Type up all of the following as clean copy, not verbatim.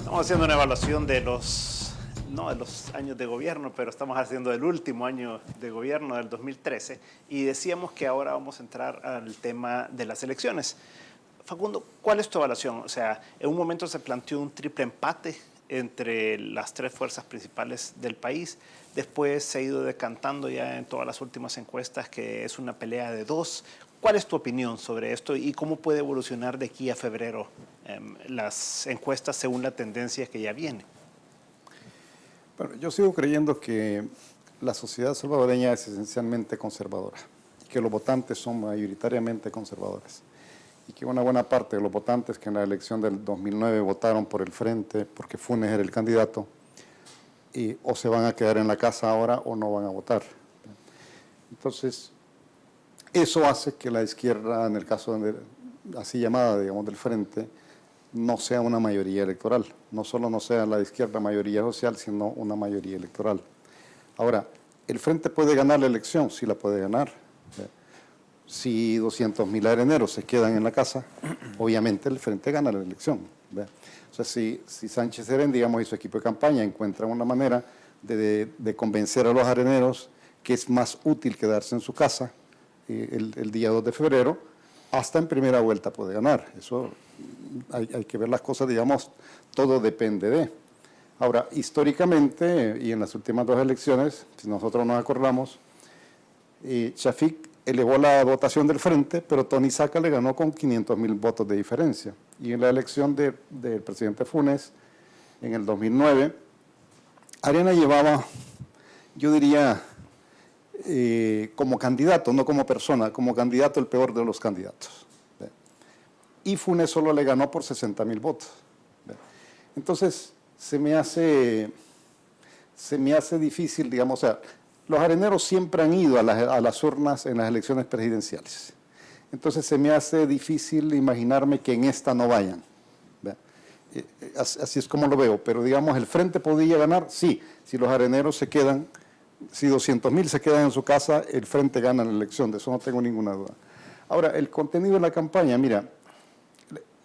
Estamos haciendo una evaluación de no de los años de gobierno, pero estamos haciendo el último año de gobierno del 2013 y decíamos que ahora vamos a entrar al tema de las elecciones. Facundo, ¿cuál es tu evaluación? O sea, en un momento se planteó un triple empate entre las tres fuerzas principales del país. Después se ha ido decantando ya en todas las últimas encuestas que es una pelea de dos. ¿Cuál es tu opinión sobre esto y cómo puede evolucionar de aquí a febrero las encuestas según la tendencia que ya viene? Bueno, yo sigo creyendo que la sociedad salvadoreña es esencialmente conservadora, que los votantes son mayoritariamente conservadores y que una buena parte de los votantes que en la elección del 2009 votaron por el Frente porque Funes era el candidato, o se van a quedar en la casa ahora o no van a votar. Entonces, eso hace que la izquierda, en el caso así llamada, digamos, del Frente, no sea una mayoría electoral. No solo no sea la izquierda mayoría social, sino una mayoría electoral. Ahora, ¿el Frente puede ganar la elección? Sí la puede ganar. Si 200.000 areneros se quedan en la casa, obviamente el Frente gana la elección. O sea, si Sánchez Serén, digamos, y su equipo de campaña encuentran una manera de convencer a los areneros que es más útil quedarse en su casa el día 2 de febrero, hasta en primera vuelta puede ganar. Eso hay que ver las cosas, digamos, todo depende de. Ahora, históricamente, y en las últimas dos elecciones, si nosotros nos acordamos, Shafik elevó la votación del Frente, pero Tony Saca le ganó con 500.000 votos de diferencia. Y en la elección del presidente Funes, en el 2009, Arena llevaba, yo diría, como candidato, no como persona, como candidato el peor de los candidatos. Y Funes solo le ganó por 60.000 votos. Entonces, se me hace difícil, digamos, o sea, los areneros siempre han ido a las urnas en las elecciones presidenciales. Entonces, se me hace difícil imaginarme que en esta no vayan. Así es como lo veo, pero digamos, ¿el Frente podría ganar? Sí, si los areneros se quedan, si 200.000 se quedan en su casa, el Frente gana la elección, de eso no tengo ninguna duda. Ahora, el contenido de la campaña, mira,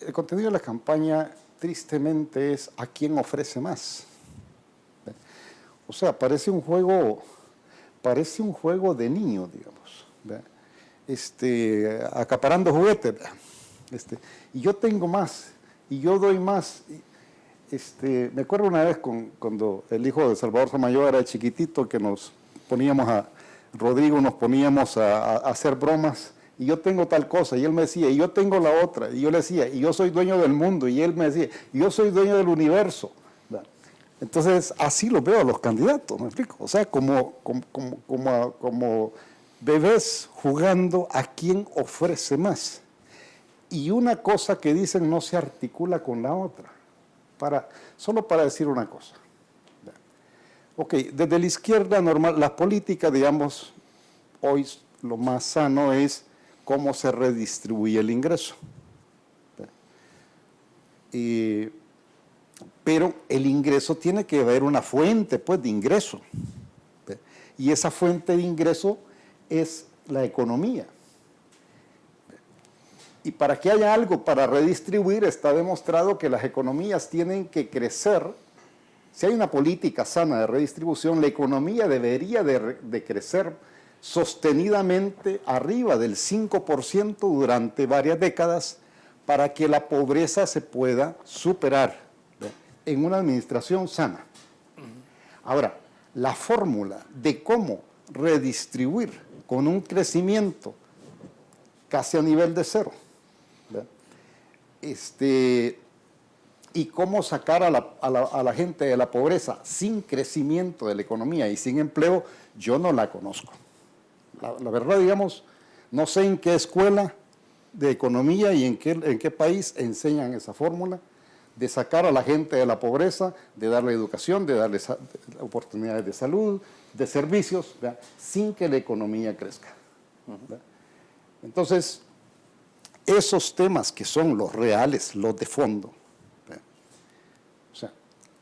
el contenido de la campaña tristemente es a quién ofrece más. O sea, parece un juego de niños, digamos, acaparando juguetes, y yo tengo más, y yo doy más. Me acuerdo una vez cuando el hijo de Salvador Samayoa era chiquitito, que Rodrigo nos poníamos a hacer bromas, y yo tengo tal cosa, y él me decía, y yo tengo la otra, y yo le decía, y yo soy dueño del mundo, y él me decía, y yo soy dueño del universo. Entonces, así lo veo a los candidatos, ¿me explico? O sea, como bebés jugando a quién ofrece más. Y una cosa que dicen no se articula con la otra. Solo para decir una cosa. Ok, desde la izquierda normal, las políticas, digamos, hoy lo más sano es cómo se redistribuye el ingreso. Pero el ingreso tiene que haber una fuente, pues, de ingreso. Y esa fuente de ingreso es la economía. Y para que haya algo para redistribuir, está demostrado que las economías tienen que crecer. Si hay una política sana de redistribución, la economía debería de crecer sostenidamente arriba del 5% durante varias décadas para que la pobreza se pueda superar en una administración sana. Ahora, la fórmula de cómo redistribuir con un crecimiento casi a nivel de cero, y cómo sacar a la gente de la pobreza sin crecimiento de la economía y sin empleo, yo no la conozco. La verdad, digamos, no sé en qué escuela de economía y en qué país enseñan esa fórmula de sacar a la gente de la pobreza, de darle educación, de darles oportunidades de salud, de servicios, ¿verdad?, sin que la economía crezca. Entonces, esos temas que son los reales, los de fondo, ¿verdad?, o sea,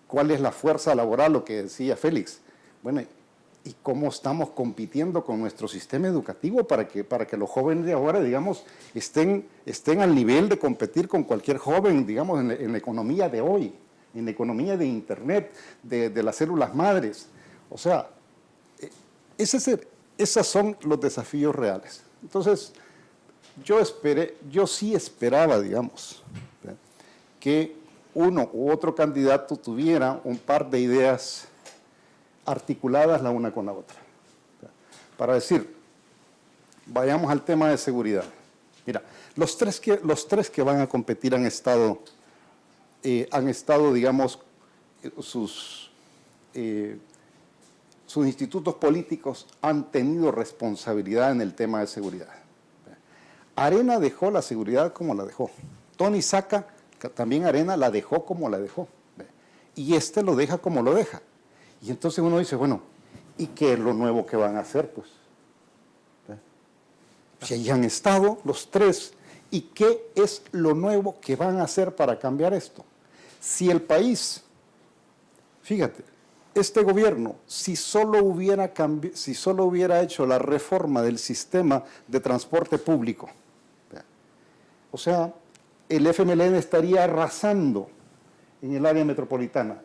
¿cuál es la fuerza laboral? Lo que decía Félix. Bueno, ¿y cómo estamos compitiendo con nuestro sistema educativo para que los jóvenes de ahora, digamos, estén al nivel de competir con cualquier joven, digamos, en la economía de hoy? en la economía de Internet, de las células madres. O sea, esos son los desafíos reales. Entonces, yo sí esperaba, digamos, que uno u otro candidato tuviera un par de ideas articuladas la una con la otra. Para decir, vayamos al tema de seguridad. Mira, los tres que van a competir han estado, digamos, sus institutos políticos han tenido responsabilidad en el tema de seguridad. Arena dejó la seguridad como la dejó. Tony Saca, también Arena la dejó como la dejó. Y este lo deja como lo deja. Y entonces uno dice, bueno, ¿y qué es lo nuevo que van a hacer? Pues, si ahí han estado los tres, ¿y qué es lo nuevo que van a hacer para cambiar esto? Si el país, fíjate, este gobierno, si solo hubiera hecho la reforma del sistema de transporte público, o sea, el FMLN estaría arrasando en el área metropolitana.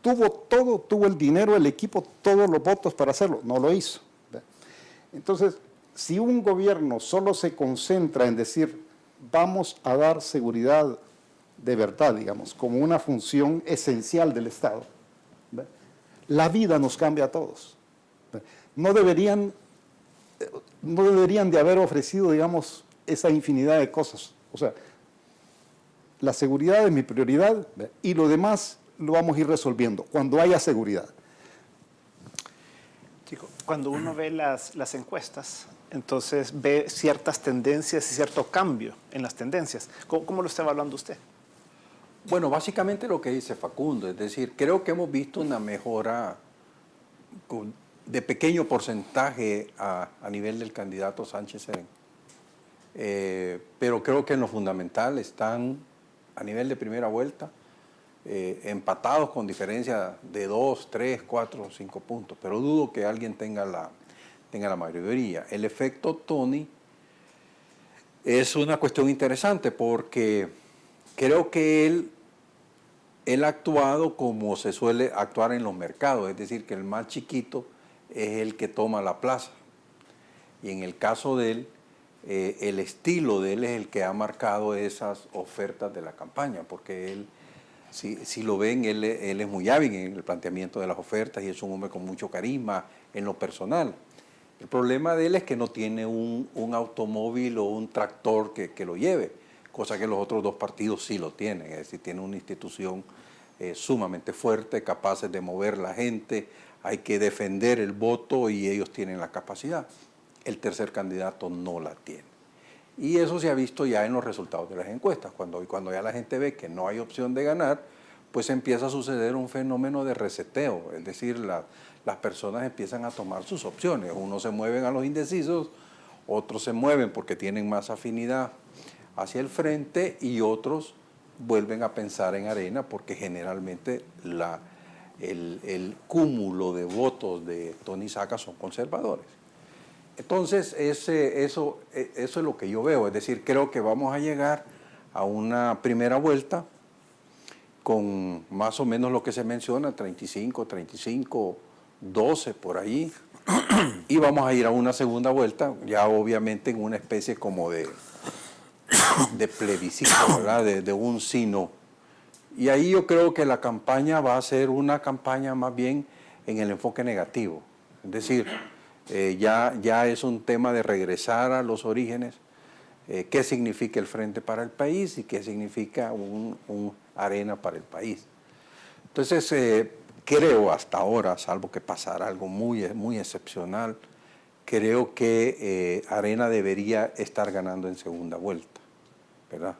Tuvo el dinero, el equipo, todos los votos para hacerlo, no lo hizo. Entonces, si un gobierno solo se concentra en decir, vamos a dar seguridad de verdad, digamos, como una función esencial del Estado, la vida nos cambia a todos. No deberían de haber ofrecido, digamos, esa infinidad de cosas. O sea, la seguridad es mi prioridad y lo demás lo vamos a ir resolviendo cuando haya seguridad. Chico, cuando uno ve las encuestas, entonces ve ciertas tendencias y cierto cambio en las tendencias. ¿Cómo lo está evaluando usted? Bueno, básicamente lo que dice Facundo, es decir, creo que hemos visto una mejora de pequeño porcentaje a nivel del candidato Sánchez Serén. Pero creo que en lo fundamental están a nivel de primera vuelta empatados con diferencia de 2, 3, 4, 5 puntos, pero dudo que alguien tenga la mayoría. El efecto Tony es una cuestión interesante porque creo que él ha actuado como se suele actuar en los mercados, es decir, que el más chiquito es el que toma la plaza. Y en el caso de él, el estilo de él es el que ha marcado esas ofertas de la campaña, porque él, si lo ven, él es muy hábil en el planteamiento de las ofertas y es un hombre con mucho carisma en lo personal. El problema de él es que no tiene un automóvil o un tractor que lo lleve, cosa que los otros dos partidos sí lo tienen, es decir, tienen una institución sumamente fuerte, capaces de mover la gente, hay que defender el voto y ellos tienen la capacidad. El tercer candidato no la tiene. Y eso se ha visto ya en los resultados de las encuestas. Cuando ya la gente ve que no hay opción de ganar, pues empieza a suceder un fenómeno de reseteo. Es decir, las personas empiezan a tomar sus opciones. Unos se mueven a los indecisos, otros se mueven porque tienen más afinidad hacia el frente y otros vuelven a pensar en Arena porque generalmente el cúmulo de votos de Tony Saca son conservadores. Entonces, eso es lo que yo veo, es decir, creo que vamos a llegar a una primera vuelta con más o menos lo que se menciona, 35, 12 por ahí, y vamos a ir a una segunda vuelta, ya obviamente en una especie como de plebiscito, ¿verdad? De un sí no. Y ahí yo creo que la campaña va a ser una campaña más bien en el enfoque negativo, es decir, ya es un tema de regresar a los orígenes, qué significa el Frente para el País y qué significa un Arena para el país. Entonces, creo hasta ahora, salvo que pasara algo muy, muy excepcional, creo que Arena debería estar ganando en segunda vuelta, ¿verdad?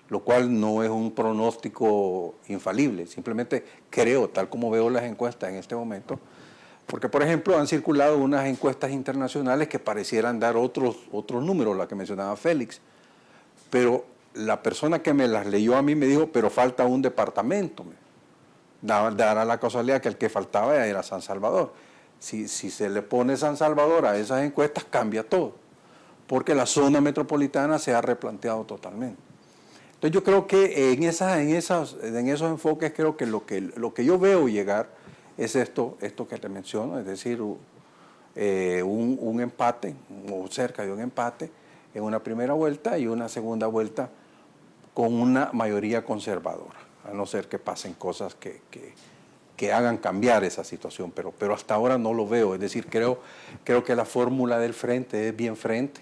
Lo cual no es un pronóstico infalible, simplemente creo, tal como veo las encuestas en este momento, porque, por ejemplo, han circulado unas encuestas internacionales que parecieran dar otros números, la que mencionaba Félix, pero la persona que me las leyó a mí me dijo, pero falta un departamento. Dará la casualidad que el que faltaba era San Salvador. Si se le pone San Salvador a esas encuestas, cambia todo, porque la zona metropolitana se ha replanteado totalmente. Entonces yo creo que en esos enfoques creo que lo que yo veo llegar es esto que te menciono, es decir, un empate o cerca de un empate en una primera vuelta y una segunda vuelta con una mayoría conservadora, a no ser que pasen cosas que hagan cambiar esa situación, pero hasta ahora no lo veo, es decir, creo que la fórmula del frente es bien frente,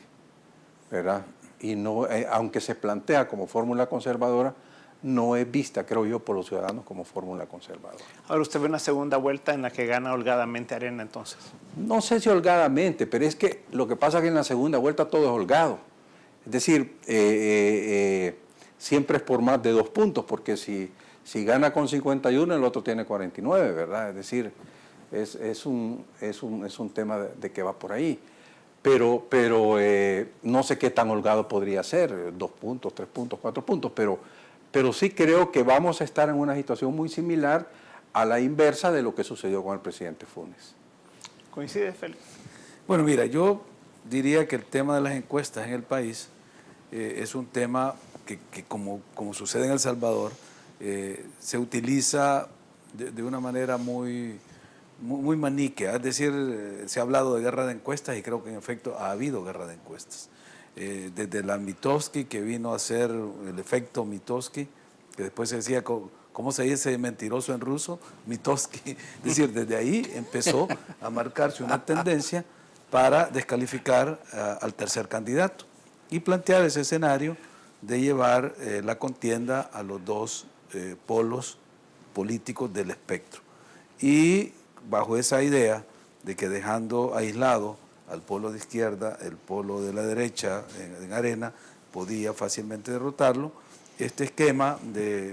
¿verdad? Y no, aunque se plantea como fórmula conservadora, no es vista, creo yo, por los ciudadanos como fórmula conservadora. Ahora usted ve una segunda vuelta en la que gana holgadamente Arena entonces. No sé si holgadamente, pero es que lo que pasa es que en la segunda vuelta todo es holgado. Es decir, siempre es por más de 2 puntos, porque si gana con 51, el otro tiene 49, ¿verdad? Es decir, es un tema de que va por ahí. Pero no sé qué tan holgado podría ser, 2 puntos, 3 puntos, 4 puntos, pero sí creo que vamos a estar en una situación muy similar a la inversa de lo que sucedió con el presidente Funes. ¿Coincide, Félix? Bueno, mira, yo diría que el tema de las encuestas en el país es un tema que como sucede en El Salvador, se utiliza de una manera muy maniquea. Es decir, se ha hablado de guerra de encuestas y creo que en efecto ha habido guerra de encuestas. Desde la Mitofsky, que vino a ser el efecto Mitofsky, que después se decía, ¿cómo se dice mentiroso en ruso? Mitofsky. Es decir, desde ahí empezó a marcarse una tendencia para descalificar al tercer candidato y plantear ese escenario de llevar la contienda a los dos polos políticos del espectro. Y bajo esa idea de que dejando aislado al polo de izquierda, el polo de la derecha en Arena, podía fácilmente derrotarlo, este esquema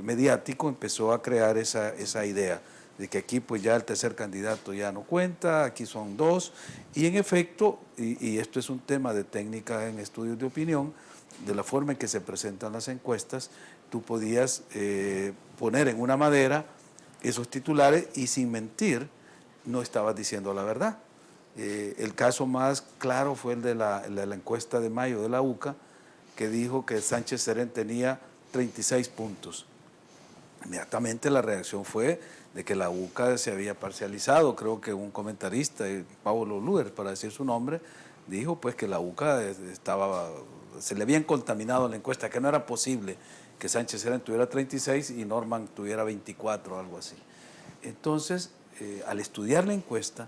mediático empezó a crear esa idea de que aquí pues ya el tercer candidato ya no cuenta, aquí son 2, y en efecto, y esto es un tema de técnica en estudios de opinión, de la forma en que se presentan las encuestas, tú podías poner en una madera esos titulares y sin mentir no estabas diciendo la verdad. El caso más claro fue el de la encuesta de mayo de la UCA, que dijo que Sánchez Serén tenía 36 puntos. Inmediatamente la reacción fue de que la UCA se había parcializado. Creo que un comentarista, Pablo Luer, para decir su nombre, dijo pues que la UCA se le habían contaminado la encuesta, que no era posible que Sánchez Serén tuviera 36 y Norman tuviera 24 o algo así. Entonces, al estudiar la encuesta,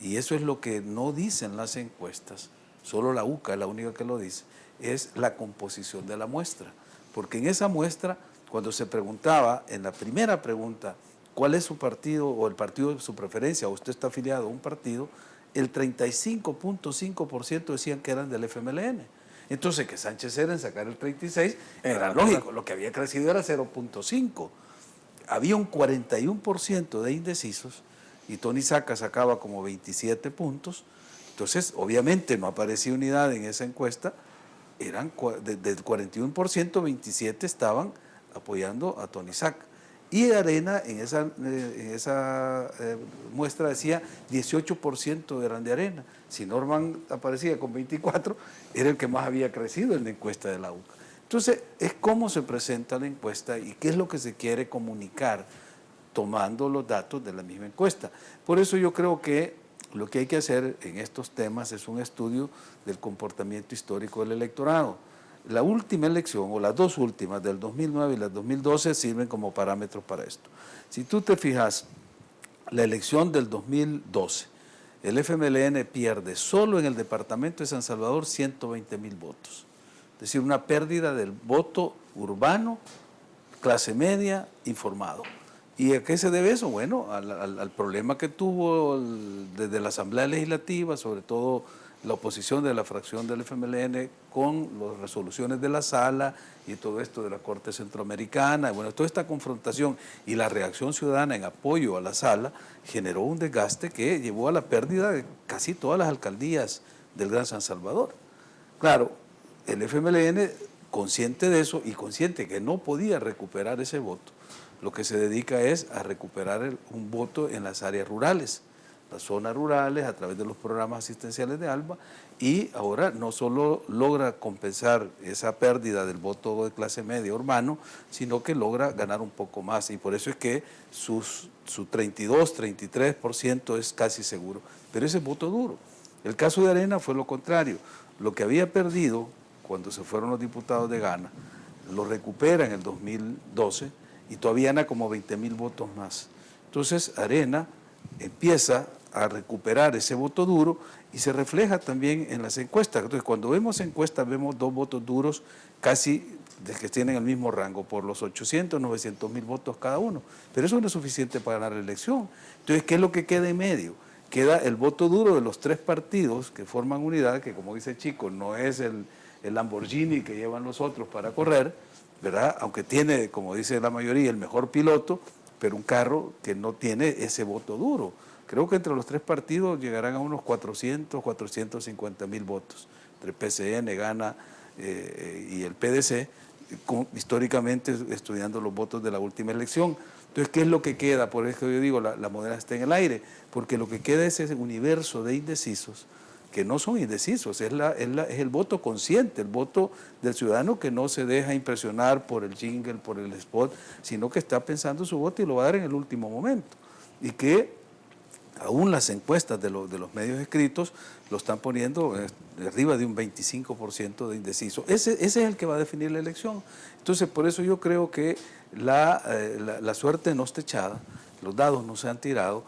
y eso es lo que no dicen las encuestas, solo la UCA es la única que lo dice, es la composición de la muestra. Porque en esa muestra, cuando se preguntaba, en la primera pregunta, ¿cuál es su partido o el partido de su preferencia, o usted está afiliado a un partido?, el 35.5% decían que eran del FMLN. Entonces, que Sánchez Serén sacara el 36 era lógico, lo que había crecido era 0.5. Había un 41% de indecisos y Tony Saca sacaba como 27 puntos. Entonces, obviamente no aparecía unidad en esa encuesta. Del 41%, 27 estaban apoyando a Tony Saca. Y Arena en esa muestra decía 18% eran de Arena. Si Norman aparecía con 24, era el que más había crecido en la encuesta de la UCA. Entonces, es cómo se presenta la encuesta y qué es lo que se quiere comunicar tomando los datos de la misma encuesta. Por eso yo creo que lo que hay que hacer en estos temas es un estudio del comportamiento histórico del electorado. La última elección, o las dos últimas, del 2009 y las 2012, sirven como parámetros para esto. Si tú te fijas, la elección del 2012, el FMLN pierde solo en el departamento de San Salvador 120,000 votos. Es decir, una pérdida del voto urbano, clase media, informado. ¿Y a qué se debe eso? Bueno, al problema que tuvo desde la Asamblea Legislativa, sobre todo la oposición de la fracción del FMLN con las resoluciones de la Sala y todo esto de la Corte Centroamericana. Bueno, toda esta confrontación y la reacción ciudadana en apoyo a la Sala generó un desgaste que llevó a la pérdida de casi todas las alcaldías del Gran San Salvador. Claro, el FMLN, consciente de eso y consciente que no podía recuperar ese voto, lo que se dedica es a recuperar un voto en las áreas rurales, las zonas rurales a través de los programas asistenciales de ALBA, y ahora no solo logra compensar esa pérdida del voto de clase media urbano, sino que logra ganar un poco más, y por eso es que su 32, 33% es casi seguro, pero ese es voto duro. El caso de Arena fue lo contrario, lo que había perdido cuando se fueron los diputados de Ghana, lo recupera en el 2012 y todavía gana como 20,000 votos más. Entonces Arena empieza a recuperar ese voto duro y se refleja también en las encuestas. Entonces, cuando vemos encuestas, vemos dos votos duros casi que tienen el mismo rango, por los 800, 900,000 votos cada uno. Pero eso no es suficiente para ganar la elección. Entonces, ¿qué es lo que queda en medio? Queda el voto duro de los tres partidos que forman unidad, que como dice Chico, no es el Lamborghini que llevan los otros para correr, ¿verdad? Aunque tiene, como dice la mayoría, el mejor piloto, pero un carro que no tiene ese voto duro. Creo que entre los tres partidos llegarán a unos 400, 450,000 votos, entre PCN, Ghana y el PDC, históricamente estudiando los votos de la última elección. Entonces, ¿qué es lo que queda? Por eso yo digo, la moneda está en el aire, porque lo que queda es ese universo de indecisos, que no son indecisos, es el voto consciente, el voto del ciudadano que no se deja impresionar por el jingle, por el spot, sino que está pensando su voto y lo va a dar en el último momento. Y que aún las encuestas de los medios escritos lo están poniendo arriba de un 25% de indeciso. Ese es el que va a definir la elección. Entonces, por eso yo creo que la suerte no está echada, los dados no se han tirado,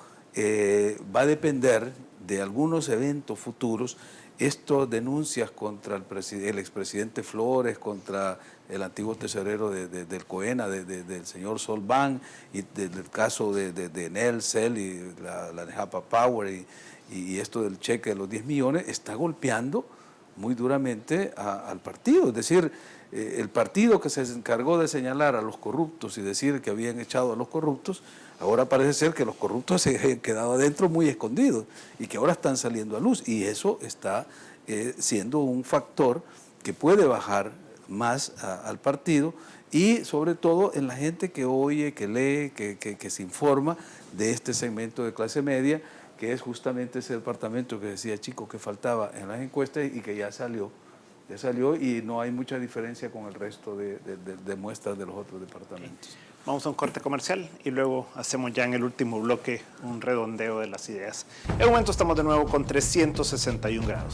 va a depender de algunos eventos futuros. Estas denuncias contra el expresidente Flores, contra el antiguo tesorero del COENA, del señor Solván, y del caso de Nel, Cel y la Nejapa Power, y esto del cheque de los 10 millones, está golpeando muy duramente al partido. Es decir, el partido que se encargó de señalar a los corruptos y decir que habían echado a los corruptos, ahora parece ser que los corruptos se han quedado adentro muy escondidos y que ahora están saliendo a luz, y eso está siendo un factor que puede bajar más al partido, y sobre todo en la gente que oye, que lee, que se informa de este segmento de clase media, que es justamente ese departamento que decía Chico que faltaba en las encuestas y que ya salió y no hay mucha diferencia con el resto de muestras de los otros departamentos. Vamos a un corte comercial y luego hacemos ya en el último bloque un redondeo de las ideas. En un momento estamos de nuevo con 361 grados.